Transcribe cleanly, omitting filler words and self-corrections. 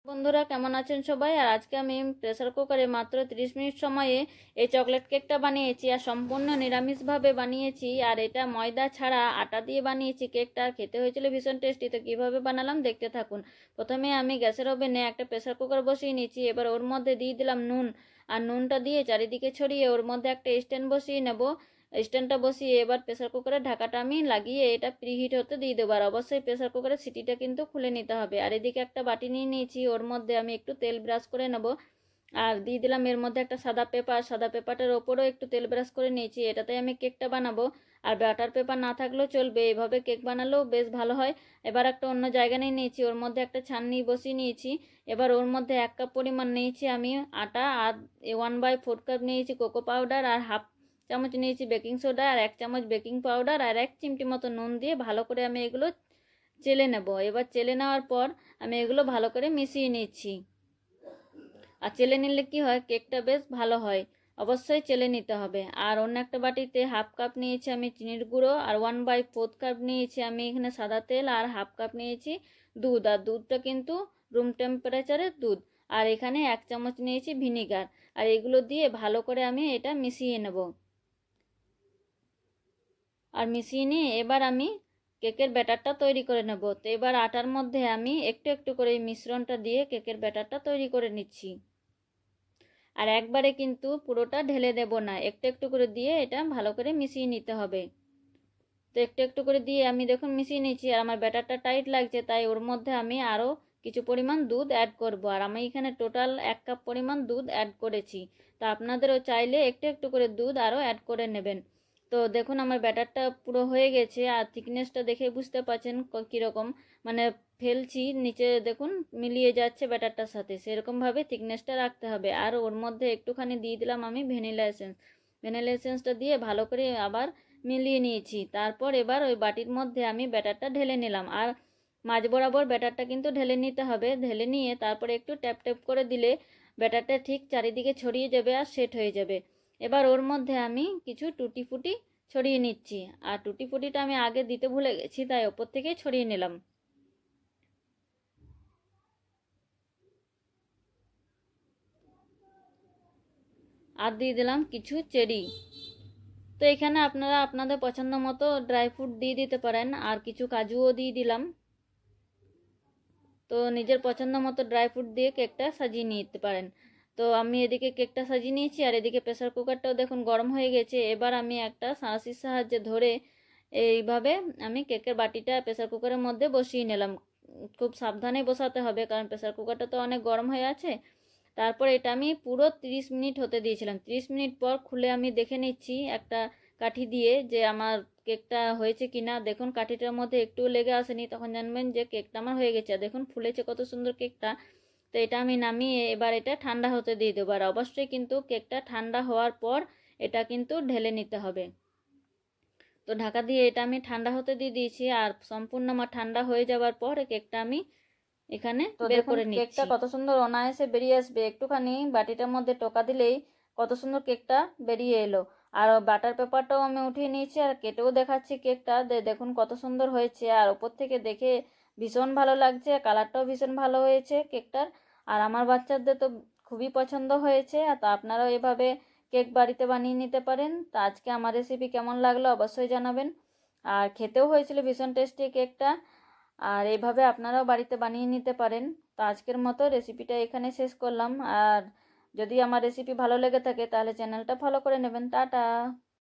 বন্ধুরা কেমন আছেন সবাই। আর আজকে আমি প্রেসার কুকারে মাত্র 30 মিনিট সময়ে এই চকলেট কেকটা বানিয়েছি আর সম্পূর্ণ নিরামিষভাবে বানিয়েছি। আর এটা ময়দা ছাড়া আটা দিয়ে বানিয়েছি কেকটা। খেতে হয়েছিল ভীষণ টেস্টি। তো কীভাবে বানালাম দেখতে থাকুন। প্রথমে আমি গ্যাসের ওভেনে একটা প্রেসার কুকার বসিয়ে নিয়েছি। এবার ওর মধ্যে দিয়ে দিলাম নুন, আর নুনটা দিয়ে চারিদিকে ছড়িয়ে ওর মধ্যে একটা স্ট্যান্ড বসিয়ে নেব। স্ট্যান্ডটা বসিয়ে এবার প্রেসার কুকারের ঢাকাটা আমি লাগিয়ে এটা প্রিহিট হতে দিয়ে দেবো। আর অবশ্যই প্রেসার কুকারের সিটিটা কিন্তু খুলে নিতে হবে। আর এদিকে একটা বাটি নিয়ে নিয়েছি, ওর মধ্যে আমি একটু তেল ব্রাশ করে নেব। আর দিয়ে দিলাম এর মধ্যে একটা সাদা পেপারটার ওপরও একটু তেল ব্রাশ করে নিয়েছি। এটাতে আমি কেকটা বানাবো। আর বাটার পেপার না থাকলেও চলবে, এভাবে কেক বানালেও বেশ ভালো হয়। এবার একটা অন্য জায়গা নিয়ে নিয়েছি, ওর মধ্যে একটা ছাননি বসিয়ে নিয়েছি। এবার ওর মধ্যে 1 কাপ পরিমাণ নিয়েছি আমি আটা, আর 1/4 কাপ নিয়েছি কোকো পাউডার, আর হাফ চামচ নিয়েছি বেকিং সোডা, আর 1 চামচ বেকিং পাউডার, আর 1 চিমটি মতো নুন দিয়ে ভালো করে আমি এগুলো চেলে নেব। এবার চেলে নেওয়ার পর আমি এগুলো ভালো করে মিশিয়ে নিচ্ছি। আর চেলে নিলে কি হয়, কেকটা বেশ ভালো হয়। অবশ্যই চেলে নিতে হবে। আর অন্য একটা বাটিতে 1/2 কাপ নিয়েছি আমি চিনির গুঁড়ো, আর 1/4 কাপ নিয়েছি আমি এখানে সাদা তেল, আর 1/2 কাপ নিয়েছি দুধ। আর দুধটা কিন্তু রুম টেম্পারেচারের দুধ। আর এখানে 1 চামচ নিয়েছি ভিনিগার। আর এগুলো দিয়ে ভালো করে আমি এটা মিশিয়ে নেব। আর মিশিয়ে নিয়ে এবার আমি কেকের ব্যাটারটা তৈরি করে নেব। তো এবার আটার মধ্যে আমি একটু একটু করে এই মিশ্রণটা দিয়ে কেকের ব্যাটারটা তৈরি করে নিচ্ছি। আর একবারে কিন্তু পুরোটা ঢেলে দেব না, একটু একটু করে দিয়ে এটা ভালো করে মিশিয়ে নিতে হবে। তো একটু একটু করে দিয়ে আমি দেখুন মিশিয়ে নিচ্ছি। আর আমার ব্যাটারটা টাইট লাগছে, তাই ওর মধ্যে আমি আরও কিছু পরিমাণ দুধ অ্যাড করব। আর আমি এখানে টোটাল 1 কাপ পরিমাণ দুধ অ্যাড করেছি। তো আপনাদেরও চাইলে একটু একটু করে দুধ আরও অ্যাড করে নেবেন। তো দেখুন আমার ব্যাটারটা পুরো হয়ে গেছে। আর থিকনেসটা দেখে বুঝতে পারছেন কীরকম, মানে ফেলছি নিচে দেখুন মিলিয়ে যাচ্ছে ব্যাটারটার সাথে, সেরকমভাবে থিকনেসটা রাখতে হবে। আর ওর মধ্যে একটুখানি দিয়ে দিলাম আমি ভ্যানিলা এসেন্সটা দিয়ে ভালো করে আবার মিলিয়ে নিয়েছি। তারপর এবার ওই বাটির মধ্যে আমি ব্যাটারটা ঢেলে নিলাম। আর মাঝ বরাবর ব্যাটারটা কিন্তু ঢেলে নিতে হবে। ঢেলে নিয়ে তারপরে একটু ট্যাপ ট্যাপ করে দিলে ব্যাটারটা ঠিক চারিদিকে ছড়িয়ে যাবে আর সেট হয়ে যাবে। এবার ওর মধ্যে আমি কিছু টুটি ফুটি ছড়িয়ে নিচ্ছি। আর টুটি ফুটিটা আমি আগে দিতে ভুলে গেছি, তাই ওপর থেকে ছড়িয়ে নিলাম। আর দিয়ে দিলাম কিছু চেরি। তো এখানে আপনারা আপনাদের পছন্দ মতো ড্রাই ফ্রুট দিয়ে দিতে পারেন, আর কিছু কাজুও দিয়ে দিলাম। তো নিজের পছন্দ মতো ড্রাই ফ্রুট দিয়ে কেকটা সাজিয়ে নিতে পারেন। তো আমি এদিকে কেকটা সাজিয়ে নিয়েছি, আর এদিকে প্রেসার কুকারটাও দেখুন গরম হয়ে গেছে। এবার আমি একটা সাঁড়াশির সাহায্যে ধরে এইভাবে আমি কেকের বাটিটা প্রেসার কুকারের মধ্যে বসিয়ে নিলাম। খুব সাবধানে বসাতে হবে, কারণ প্রেসার কুকারটা তো অনেক গরম হয়ে আছে। তারপর এটা আমি পুরো 30 মিনিট হতে দিয়েছিলাম। 30 মিনিট পর খুলে আমি দেখে নিচ্ছি একটা কাঠি দিয়ে যে আমার কেকটা হয়েছে কিনা। দেখুন কাঠিটার মধ্যে একটুও লেগে আসেনি, তখন জানবেন যে কেকটা আমার হয়ে গেছে। দেখুন ফুলেছে কত সুন্দর কেকটা। তো এটা আমি নামিয়ে এবার এটা ঠান্ডা হতে দিয়ে দেবো। আর অবশ্যই কিন্তু কেকটা ঠান্ডা হওয়ার পর এটা কিন্তু ঢেলে নিতে হবে। তো ঢাকা দিয়ে এটা আমি ঠান্ডা হতে দিয়ে দিয়েছি। আর সম্পূর্ণ আমার ঠান্ডা হয়ে যাওয়ার পর কেকটা আমি এখানে বের করে নিচ্ছি। কেকটা কত সুন্দর অনায়াসে বেরিয়ে আসবে, একটুখানি বাটিটার মধ্যে টোকা দিলেই কত সুন্দর কেকটা বেরিয়ে এলো। আর বাটার পেপারটাও আমি উঠিয়ে নিয়েছি, আর কেটেও দেখাচ্ছি কেকটা। দেখুন কত সুন্দর হয়েছে। আর ওপর থেকে দেখে ভীষণ ভালো লাগছে, কালারটাও ভীষণ ভালো হয়েছে কেকটার। আর আমার বাচ্চাদের তো খুবই পছন্দ হয়েছে। আর তা আপনারাও এভাবে কেক বাড়িতে বানিয়ে নিতে পারেন। তা আজকে আমার রেসিপি কেমন লাগলো অবশ্যই জানাবেন। আর খেতেও হয়েছিল ভীষণ টেস্টি কেকটা। আর এইভাবে আপনারাও বাড়িতে বানিয়ে নিতে পারেন। তো আজকের মতো রেসিপিটা এখানে শেষ করলাম। আর যদি আমার রেসিপি ভালো লেগে থাকে তাহলে চ্যানেলটা ফলো করে নেবেন। টাটা।